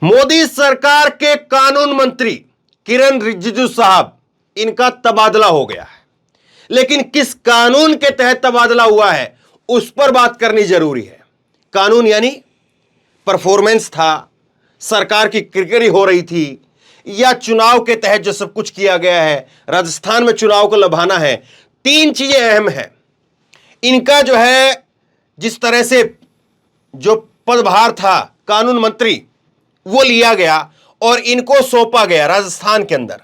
मोदी सरकार के कानून मंत्री किरण रिजिजू साहब, इनका तबादला हो गया है। लेकिन किस कानून के तहत तबादला हुआ है उस पर बात करनी जरूरी है। कानून यानी परफॉर्मेंस था, सरकार की किरकिरी हो रही थी, या चुनाव के तहत जो सब कुछ किया गया है, राजस्थान में चुनाव को लभाना है। तीन चीजें अहम है। इनका जो है जिस तरह से जो पदभार था कानून मंत्री वो लिया गया और इनको सौंपा गया राजस्थान के अंदर,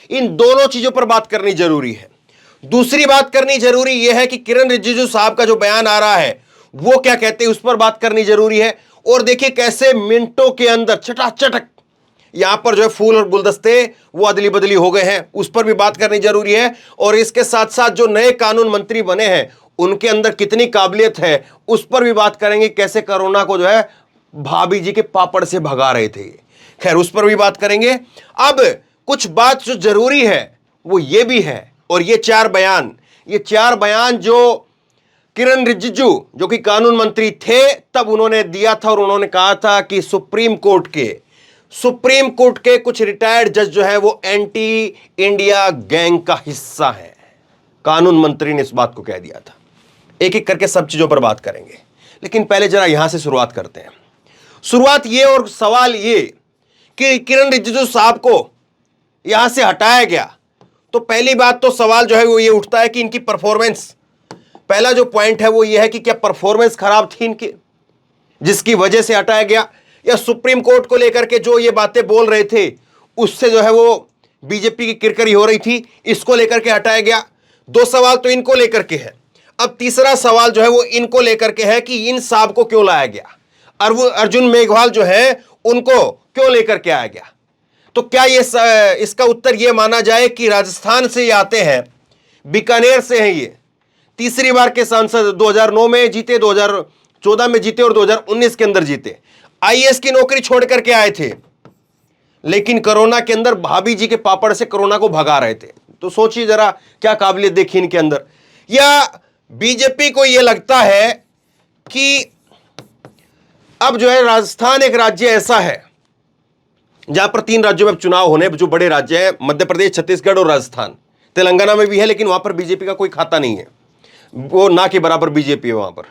इन दोनों चीजों पर बात करनी जरूरी है। दूसरी बात करनी जरूरी यह है कि किरण रिजिजू साहब का जो बयान आ रहा है वो क्या कहते हैं उस पर बात करनी जरूरी है। और देखिए कैसे मिनटों के अंदर चटाचटक यहां पर जो है फूल और गुलदस्ते वो अदली बदली हो गए हैं, उस पर भी बात करनी जरूरी है। और इसके साथ साथ जो नए कानून मंत्री बने हैं उनके अंदर कितनी काबिलियत है उस पर भी बात करेंगे। कैसे कोरोना को जो है भाभी जी के पापड़ से भगा रहे थे, खैर उस पर भी बात करेंगे। अब कुछ बात जो जरूरी है वो ये भी है, और ये चार बयान जो किरण रिजिजू जो कि कानून मंत्री थे तब उन्होंने दिया था, और उन्होंने कहा था कि सुप्रीम कोर्ट के कुछ रिटायर्ड जज जो है वो एंटी इंडिया गैंग का हिस्सा है। कानून मंत्री ने इस बात को कह दिया था। एक एक करके सब चीजों पर बात करेंगे, लेकिन पहले जरा यहां से शुरुआत करते हैं। शुरुआत ये और सवाल ये कि किरण रिजिजू साहब को यहां से हटाया गया, तो पहली बात तो सवाल जो है वो ये उठता है कि इनकी परफॉर्मेंस, पहला जो पॉइंट है वो ये है कि क्या परफॉर्मेंस खराब थी इनकी जिसकी वजह से हटाया गया, या सुप्रीम कोर्ट को लेकर के जो ये बातें बोल रहे थे उससे जो है वो बीजेपी की किरकिरी हो रही थी, इसको लेकर के हटाया गया। दो सवाल तो इनको लेकर के है। अब तीसरा सवाल जो है वो इनको लेकर के है कि इन साहब को क्यों लाया गया, अर्जुन मेघवाल जो है उनको क्यों लेकर के आया गया। तो क्या ये इसका उत्तर ये माना जाए कि राजस्थान से ये आते हैं, बीकानेर से हैं, ये तीसरी बार के सांसद, 2009 में जीते, 2014 में जीते और 2019 के अंदर जीते। आईएएस की नौकरी छोड़ करके आए थे, लेकिन कोरोना के अंदर भाभी जी के पापड़ से कोरोना को भगा रहे थे। तो सोचिए जरा क्या काबिलियत देखी इनके अंदर। या बीजेपी को यह लगता है कि अब जो है राजस्थान एक राज्य ऐसा है जहां पर तीन राज्यों में चुनाव होने, जो बड़े राज्य हैं मध्य प्रदेश, छत्तीसगढ़ और राजस्थान, तेलंगाना में भी है लेकिन वहां पर बीजेपी का कोई खाता नहीं है, वो ना के बराबर बीजेपी है वहां पर।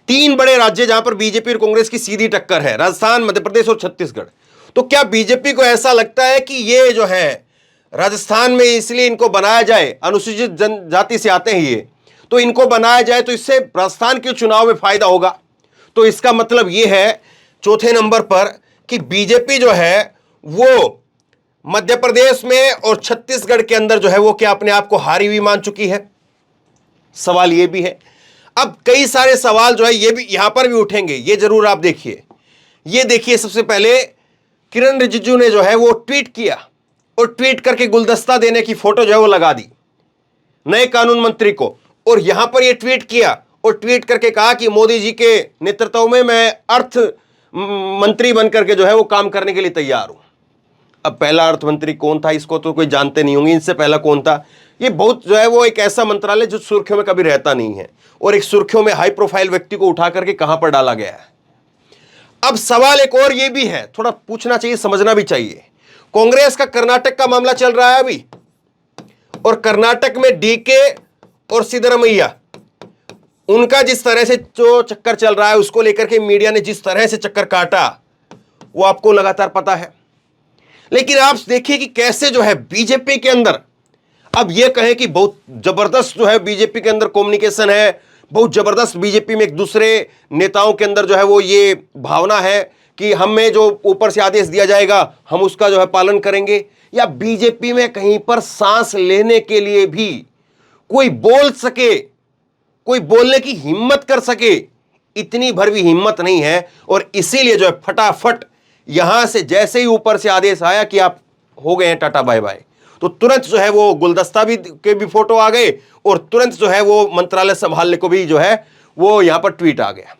तीन बड़े राज्य जहां पर बीजेपी और कांग्रेस की सीधी टक्कर है, राजस्थान, मध्य प्रदेश और छत्तीसगढ़। तो क्या बीजेपी को ऐसा लगता है कि ये जो है राजस्थान में इसलिए इनको बनाया जाए, अनुसूचित जनजाति से आते हैं ये, तो इनको बनाया जाए तो इससे राजस्थान के चुनाव में फायदा होगा। तो इसका मतलब यह है चौथे नंबर पर कि बीजेपी जो है वो मध्य प्रदेश में और छत्तीसगढ़ के अंदर जो है वो क्या अपने आप को हारी हुई मान चुकी है। सवाल ये भी है। अब कई सारे सवाल जो है ये भी यहां पर भी उठेंगे, ये जरूर आप देखिए। ये देखिए, सबसे पहले किरण रिजिजू ने जो है वो ट्वीट किया और ट्वीट करके गुलदस्ता देने की फोटो जो है वो लगा दी नए कानून मंत्री को, और यहां पर ये ट्वीट किया और ट्वीट करके कहा कि मोदी जी के नेतृत्व में मैं अर्थ मंत्री बनकर के जो है वो काम करने के लिए तैयार हूं। अब पहला अर्थ मंत्री कौन था इसको तो कोई जानते नहीं होंगे, इनसे पहला कौन था। ये बहुत जो है वो एक ऐसा मंत्रालय जो सुर्खियों में कभी रहता नहीं है, और एक सुर्खियों में हाई प्रोफाइल व्यक्ति को उठा करके कहां पर डाला गया है। अब सवाल एक और ये भी है, थोड़ा पूछना चाहिए, समझना भी चाहिए। कांग्रेस का कर्नाटक का मामला चल रहा है अभी, और कर्नाटक में डीके और सिद्धरमैया, उनका जिस तरह से जो चक्कर चल रहा है उसको लेकर के मीडिया ने जिस तरह से चक्कर काटा वो आपको लगातार पता है। लेकिन आप देखिए कि कैसे जो है बीजेपी के अंदर, अब ये कहें कि बहुत जबरदस्त जो है बीजेपी के अंदर कम्युनिकेशन है, बहुत जबरदस्त बीजेपी में एक दूसरे नेताओं के अंदर जो है वो ये भावना है कि हमें जो ऊपर से आदेश दिया जाएगा हम उसका जो है पालन करेंगे, या बीजेपी में कहीं पर सांस लेने के लिए भी कोई बोल सके, कोई बोलने की हिम्मत कर सके, इतनी भर भी हिम्मत नहीं है। और इसीलिए जो है फटाफट यहां से जैसे ही ऊपर से आदेश आया कि आप हो गए हैं टाटा बाय बाय, तो तुरंत जो है वो गुलदस्ता भी के भी फोटो आ गए, और तुरंत जो है वो मंत्रालय संभालने को भी जो है वो यहां पर ट्वीट आ गया।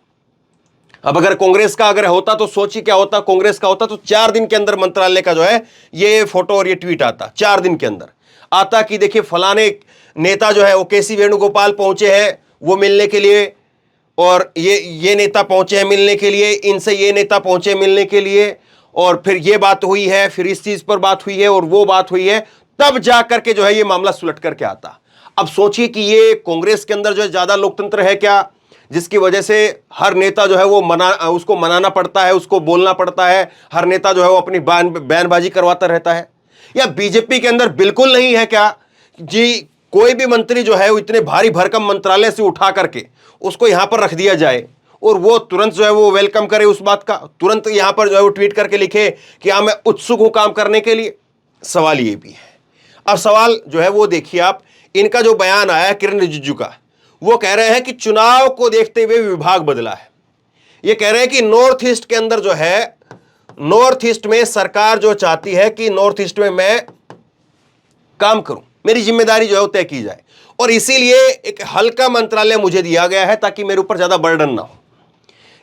अब अगर कांग्रेस का अगर होता तो सोचिए क्या होता, कांग्रेस का होता तो 4 दिन के अंदर मंत्रालय का जो है ये फोटो और ये ट्वीट आता, 4 दिन के अंदर आता कि देखिए फलाने नेता जो है वो केसी वेणुगोपाल पहुंचे हैं वो मिलने के लिए, और ये नेता पहुंचे हैं मिलने के लिए, इनसे ये नेता पहुंचे मिलने के लिए, और फिर ये बात हुई है, फिर इस चीज पर बात हुई है और वो बात हुई है, तब जाकर के जो है ये मामला सुलट करके आता। अब सोचिए कि ये कांग्रेस के अंदर जो है ज्यादा लोकतंत्र है क्या, जिसकी वजह से हर नेता जो है वो उसको मनाना पड़ता है, उसको बोलना पड़ता है, हर नेता जो है वो अपनी बयानबाजी करवाता रहता है। या बीजेपी के अंदर बिल्कुल नहीं है क्या जी, कोई भी मंत्री जो है वो इतने भारी भरकम मंत्रालय से उठा करके उसको यहां पर रख दिया जाए और वो तुरंत जो है वो वेलकम करे उस बात का, तुरंत यहां पर जो है वो ट्वीट करके लिखे कि हाँ मैं उत्सुक हूं काम करने के लिए। सवाल ये भी है। अब सवाल जो है वो देखिए आप, इनका जो बयान आया किरण रिजिजू का, वो कह रहे हैं कि चुनाव को देखते हुए विभाग बदला है। ये कह रहे हैं कि नॉर्थ ईस्ट के अंदर जो है, नॉर्थ ईस्ट में सरकार जो चाहती है कि नॉर्थ ईस्ट में मैं काम करूं, मेरी जिम्मेदारी जो है वो तय की जाए, और इसीलिए एक हल्का मंत्रालय मुझे दिया गया है ताकि मेरे ऊपर ज्यादा बर्डन ना हो।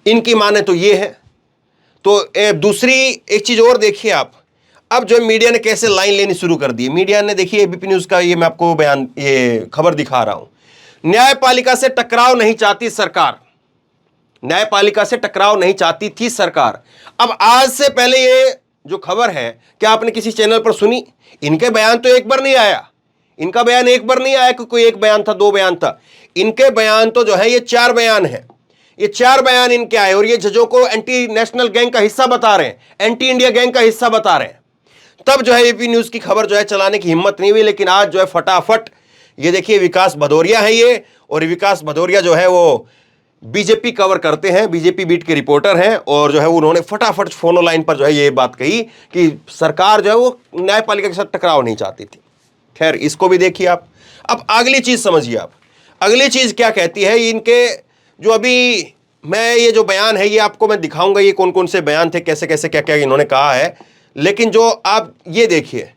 इनकी माने तो ये है। तो दूसरी एक चीज और देखिए आप, अब जो मीडिया ने कैसे लाइन लेनी शुरू कर दी। मीडिया ने देखिए एबीपी न्यूज का ये मैं आपको बयान, ये खबर दिखा रहा हूं, न्यायपालिका से टकराव नहीं चाहती सरकार, न्यायपालिका से टकराव नहीं चाहती थी सरकार। अब आज से पहले ये जो खबर है, क्या आपने किसी चैनल पर सुनी? इनके बयान तो एक बार नहीं आया, इनका बयान एक बार नहीं आया कि कोई एक बयान था, दो बयान था। इनके बयान तो जो है ये 4 बयान है, ये 4 बयान इनके आए, और ये जजों को एंटी नेशनल गैंग का हिस्सा बता रहे हैं, एंटी इंडिया गैंग का हिस्सा बता रहे हैं। तब जो है एबी न्यूज की खबर जो है चलाने की हिम्मत नहीं हुई, लेकिन आज जो है फटाफट ये देखिए विकास भदौरिया है ये, और विकास भदौरिया जो है वो बीजेपी कवर करते हैं, बीजेपी बीट के रिपोर्टर हैं, और जो है उन्होंने फटाफट फोनो लाइन पर जो है ये बात कही कि सरकार जो है वो न्यायपालिका के साथ टकराव नहीं चाहती थी। खैर इसको भी देखिए आप। अब अगली चीज समझिए आप, अगली चीज क्या कहती है इनके, जो अभी मैं ये जो बयान है ये आपको मैं दिखाऊंगा ये कौन कौन से बयान थे, कैसे कैसे क्या क्या इन्होंने कहा है। लेकिन जो आप ये देखिए,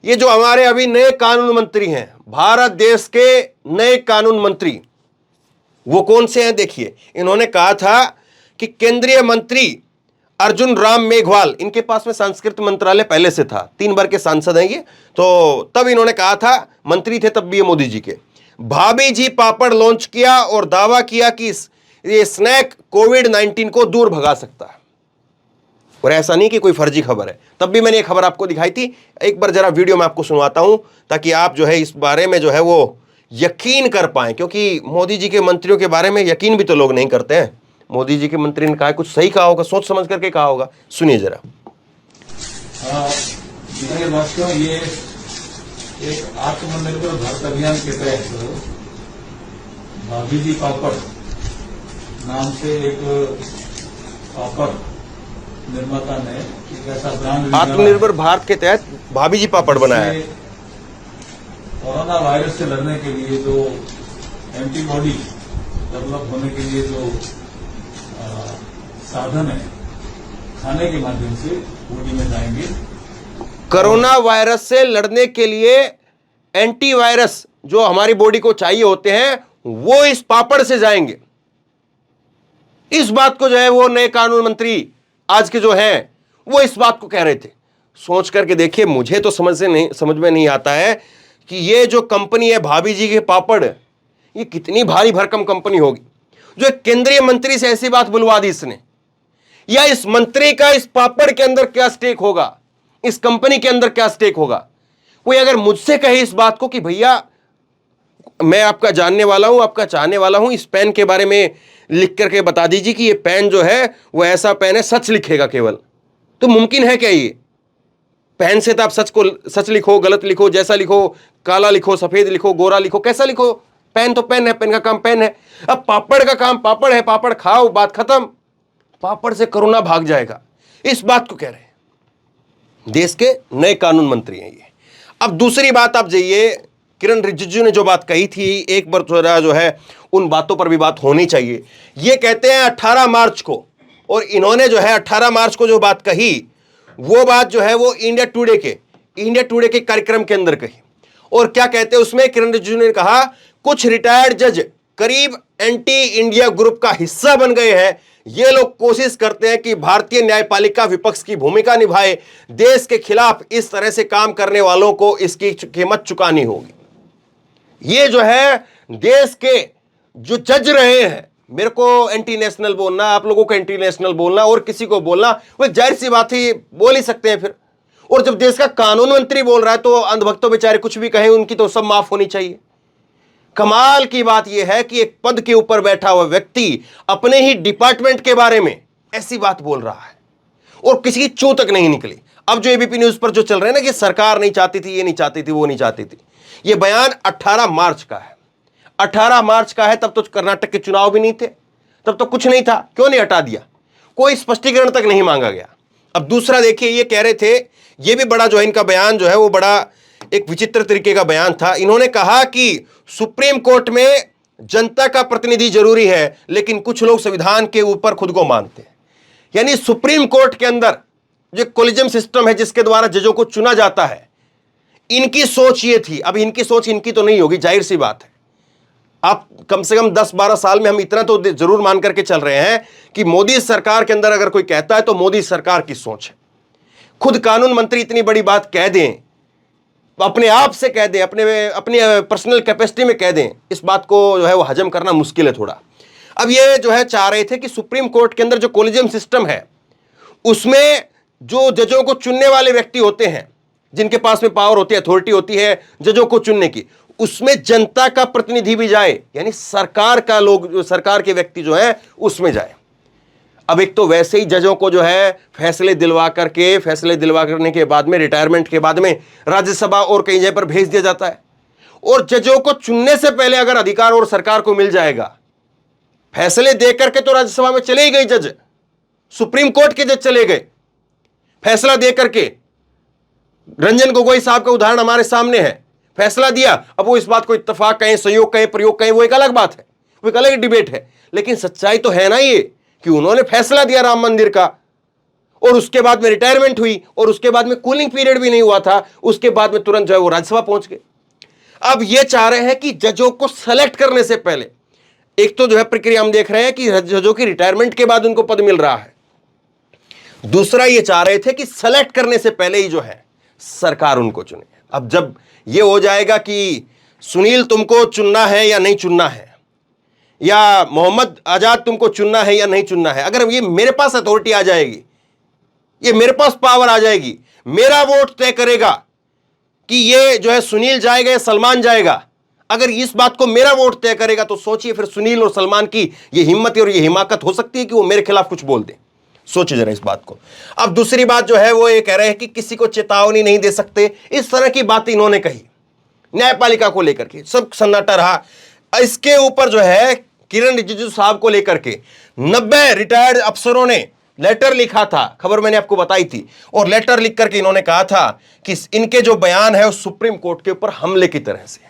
ये जो हमारे अभी नए कानून मंत्री हैं, भारत देश के नए कानून मंत्री, वो कौन से हैं देखिए। इन्होंने कहा था कि केंद्रीय मंत्री अर्जुन राम मेघवाल, इनके पास में संस्कृत मंत्रालय पहले से था, 3 बार के सांसद हैं ये, तो तब इन्होंने कहा था, मंत्री थे तब भी ये मोदी जी के, भाभी जी पापड़ लॉन्च किया और दावा किया कि ये स्नैक कोविड-19 को दूर भगा सकता है। और ऐसा नहीं कि कोई फर्जी खबर है, तब भी मैंने ये खबर आपको दिखाई थी। एक बार जरा वीडियो में आपको सुनवाता हूं ताकि आप जो है इस बारे में जो है वो यकीन कर पाएं, क्योंकि मोदी जी के मंत्रियों के बारे में यकीन भी तो लोग नहीं करते हैं। मोदी जी के मंत्री ने कहा कुछ सही कहा होगा, सोच समझ करके कहा होगा, सुनिए जरा। ये एक आत्मनिर्भर भारत अभियान के तहत भाभी जी पापड़ नाम से एक पापड़ निर्माता ने एक ऐसा ब्रांड, आत्मनिर्भर भारत के तहत भाभी जी पापड़ बनाया है। कोरोना वायरस से लड़ने के लिए जो एंटीबॉडी डेवलप होने के लिए जो साधन है, खाने के माध्यम से बॉडी में जाएंगे। कोरोना वायरस से लड़ने के लिए एंटीवायरस जो हमारी बॉडी को चाहिए होते हैं, वो इस पापड़ से जाएंगे। इस बात को जो है वो नए कानून मंत्री आज के जो हैं वो इस बात को कह रहे थे। सोच करके देखिए, मुझे तो समझ में नहीं आता है कि ये जो कंपनी है भाभी जी के पापड़, ये कितनी भारी भरकम कंपनी होगी जो एक केंद्रीय मंत्री से ऐसी बात बुलवा दी इसने। या इस मंत्री का इस पापड़ के अंदर क्या स्टेक होगा, इस कंपनी के अंदर क्या स्टेक होगा। कोई अगर मुझसे कहे इस बात को कि भैया मैं आपका जानने वाला हूं, आपका चाहने वाला हूं, इस पेन के बारे में लिख करके बता दीजिए कि ये पेन जो है वो ऐसा पेन है, सच लिखेगा केवल, तो मुमकिन है क्या? ये पेन से तो आप सच लिखो, गलत लिखो, जैसा लिखो, काला लिखो, सफेद लिखो, गोरा लिखो, कैसा लिखो, पेन तो पेन है, पेन का काम पेन है। अब पापड़ का काम पापड़ है, पापड़ खाओ, बात खत्म। पापड़ से कोरोना भाग जाएगा, इस बात को कह रहे हैं देश के नए कानून मंत्री हैं ये। अब दूसरी बात आप जाइए, किरण रिजिजू ने जो बात कही थी, एक बार थोड़ा जो है उन बातों पर भी बात होनी चाहिए। ये कहते हैं 18 मार्च को, और इन्होंने जो है 18 मार्च को जो बात कही, वो बात जो है वो इंडिया टुडे के कार्यक्रम के अंदर कही। और क्या कहते हैं उसमें, किरण रिजिजू ने कहा कुछ रिटायर्ड जज करीब एंटी इंडिया ग्रुप का हिस्सा बन गए हैं। ये लोग कोशिश करते हैं कि भारतीय न्यायपालिका विपक्ष की भूमिका निभाए, देश के खिलाफ इस तरह से काम करने वालों को इसकी कीमत चुकानी होगी। ये जो है देश के जो जज रहे हैं, मेरे को एंटी नेशनल बोलना, आप लोगों को एंटी नेशनल बोलना और किसी को बोलना, वो जाहिर सी बात है बोल ही सकते हैं फिर। और जब देश का कानून मंत्री बोल रहा है तो अंधभक्तों बेचारे कुछ भी कहें, उनकी तो सब माफ होनी चाहिए। कमाल की बात यह है कि एक पद के ऊपर बैठा हुआ व्यक्ति अपने ही डिपार्टमेंट के बारे में ऐसी बात बोल रहा है और किसी की चूं तक नहीं निकली। अब जो एबीपी न्यूज पर जो चल रहे हैं ना कि सरकार नहीं चाहती थी, ये नहीं चाहती थी, वो नहीं चाहती थी, ये बयान 18 मार्च का है। 18 मार्च का है, तब तो कर्नाटक के चुनाव भी नहीं थे, तब तो कुछ नहीं था, क्यों नहीं हटा दिया? कोई स्पष्टीकरण तक नहीं मांगा गया। अब दूसरा देखिए, ये कह रहे थे, ये भी बड़ा जो है इनका बयान जो है वो बड़ा एक विचित्र तरीके का बयान था। इन्होंने कहा कि सुप्रीम कोर्ट में जनता का प्रतिनिधि जरूरी है, लेकिन कुछ लोग संविधान के ऊपर खुद को मानते हैं। यानी सुप्रीम कोर्ट के अंदर जो कोलिजियम सिस्टम है जिसके द्वारा जजों को चुना जाता है, इनकी सोच ये थी। अब इनकी सोच इनकी तो नहीं होगी, जाहिर सी बात है। आप कम से कम 10-12 साल में हम इतना तो जरूर मान करके चल रहे हैं कि मोदी सरकार के अंदर अगर कोई कहता है तो मोदी सरकार की सोच है। खुद कानून मंत्री इतनी बड़ी बात कह दें, अपने आप से कह दें, अपनी पर्सनल कैपेसिटी में कह दें, इस बात को जो है वो हजम करना मुश्किल है थोड़ा। अब ये जो है चाह रहे थे कि सुप्रीम कोर्ट के अंदर जो कोलिजियम सिस्टम है उसमें जो जजों को चुनने वाले व्यक्ति होते हैं, जिनके पास में पावर होती है, अथॉरिटी होती है जजों को चुनने की, उसमें जनता का प्रतिनिधि भी जाए, यानी सरकार का लोग, सरकार के व्यक्ति जो है उसमें जाए। अब एक तो वैसे ही जजों को जो है फैसले दिलवा करने के बाद में, रिटायरमेंट के बाद में राज्यसभा और कई जगह पर भेज दिया जाता है। और जजों को चुनने से पहले अगर अधिकार और सरकार को मिल जाएगा, फैसले दे करके तो राज्यसभा में चले ही गए जज, सुप्रीम कोर्ट के जज चले गए फैसला दे करके। रंजन गोगोई साहब का उदाहरण हमारे सामने है, फैसला दिया। अब वो इस बात को इत्तेफाक कहें, संयोग कहें, प्रयोग कहें, वो एक अलग बात है, वो एक अलग डिबेट है, लेकिन सच्चाई तो है ना ये कि उन्होंने फैसला दिया राम मंदिर का, और उसके बाद में रिटायरमेंट हुई, और उसके बाद में कूलिंग पीरियड भी नहीं हुआ था, उसके बाद में तुरंत जो है वो राज्यसभा पहुंच गए। अब ये चाह रहे हैं कि जजों को सेलेक्ट करने से पहले, एक तो जो है प्रक्रिया हम देख रहे हैं कि जजों की रिटायरमेंट के बाद उनको पद मिल रहा है, दूसरा ये चाह रहे थे कि सेलेक्ट करने से पहले ही जो है सरकार उनको चुने। अब जब ये हो जाएगा कि सुनील तुमको चुनना है या नहीं चुनना है, या मोहम्मद आजाद तुमको चुनना है या नहीं चुनना है, अगर ये मेरे पास अथॉरिटी आ जाएगी, ये मेरे पास पावर आ जाएगी, मेरा वोट तय करेगा कि ये जो है सुनील जाएगा या सलमान जाएगा, अगर इस बात को मेरा वोट तय करेगा, तो सोचिए फिर सुनील और सलमान की ये हिम्मत और ये हिमाकत हो सकती है कि वो मेरे खिलाफ कुछ बोल दें। सोचिए जरा इस बात को। अब दूसरी बात जो है वो ये कह रहे हैं कि किसी को चेतावनी नहीं दे सकते, इस तरह की बात इन्होंने कही न्यायपालिका को लेकर के, सब सन्नाटा रहा। इसके ऊपर जो है किरण रिजिजू साहब को लेकर के 90 रिटायर्ड अफसरों ने लेटर लिखा था, खबर मैंने आपको बताई थी, और लेटर लिख करके इन्होंने कहा था कि इनके जो बयान है वो सुप्रीम कोर्ट के ऊपर हमले की तरह से है।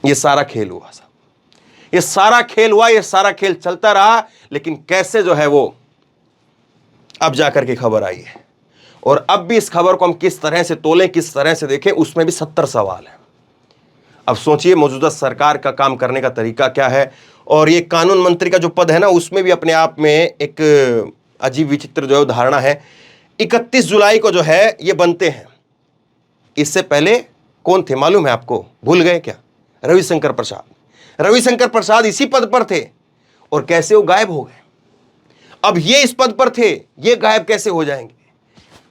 ये सारा खेल हुआ साहब, ये सारा खेल हुआ, ये सारा खेल चलता रहा, लेकिन कैसे जो है वो अब जाकर के खबर आई है। और अब भी इस खबर को हम किस तरह से तोलें, किस तरह से देखें, उसमें भी 70 सवाल है। अब सोचिए मौजूदा सरकार का काम करने का तरीका क्या है, और ये कानून मंत्री का जो पद है ना, उसमें भी अपने आप में एक अजीब विचित्र जो है धारणा है। 31 जुलाई को जो है ये बनते हैं, इससे पहले कौन थे मालूम है आपको? भूल गए क्या? रविशंकर प्रसाद। रविशंकर प्रसाद इसी पद पर थे और कैसे वो गायब हो गए। अब ये इस पद पर थे, ये गायब कैसे हो जाएंगे?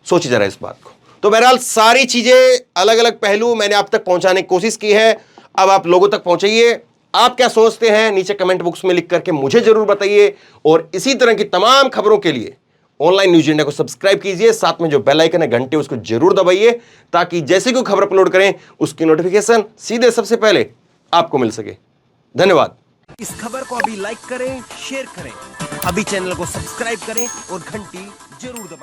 सोचिए जरा इस बात को। तो बहरहाल सारी चीजें, अलग अलग पहलू मैंने आप तक पहुंचाने की कोशिश की है। अब आप लोगों तक पहुंचाइए, आप क्या सोचते हैं नीचे कमेंट बॉक्स में लिख करके मुझे जरूर बताइए। और इसी तरह की तमाम खबरों के लिए ऑनलाइन न्यूज इंडिया को सब्सक्राइब कीजिए, साथ में जो बेल आइकन है घंटे उसको जरूर दबाइए, ताकि जैसे कोई खबर अपलोड करें उसकी नोटिफिकेशन सीधे सबसे पहले आपको मिल सके। धन्यवाद। इस खबर को अभी लाइक करें, शेयर करें, अभी चैनल को सब्सक्राइब करें और घंटी जरूर दबाएं।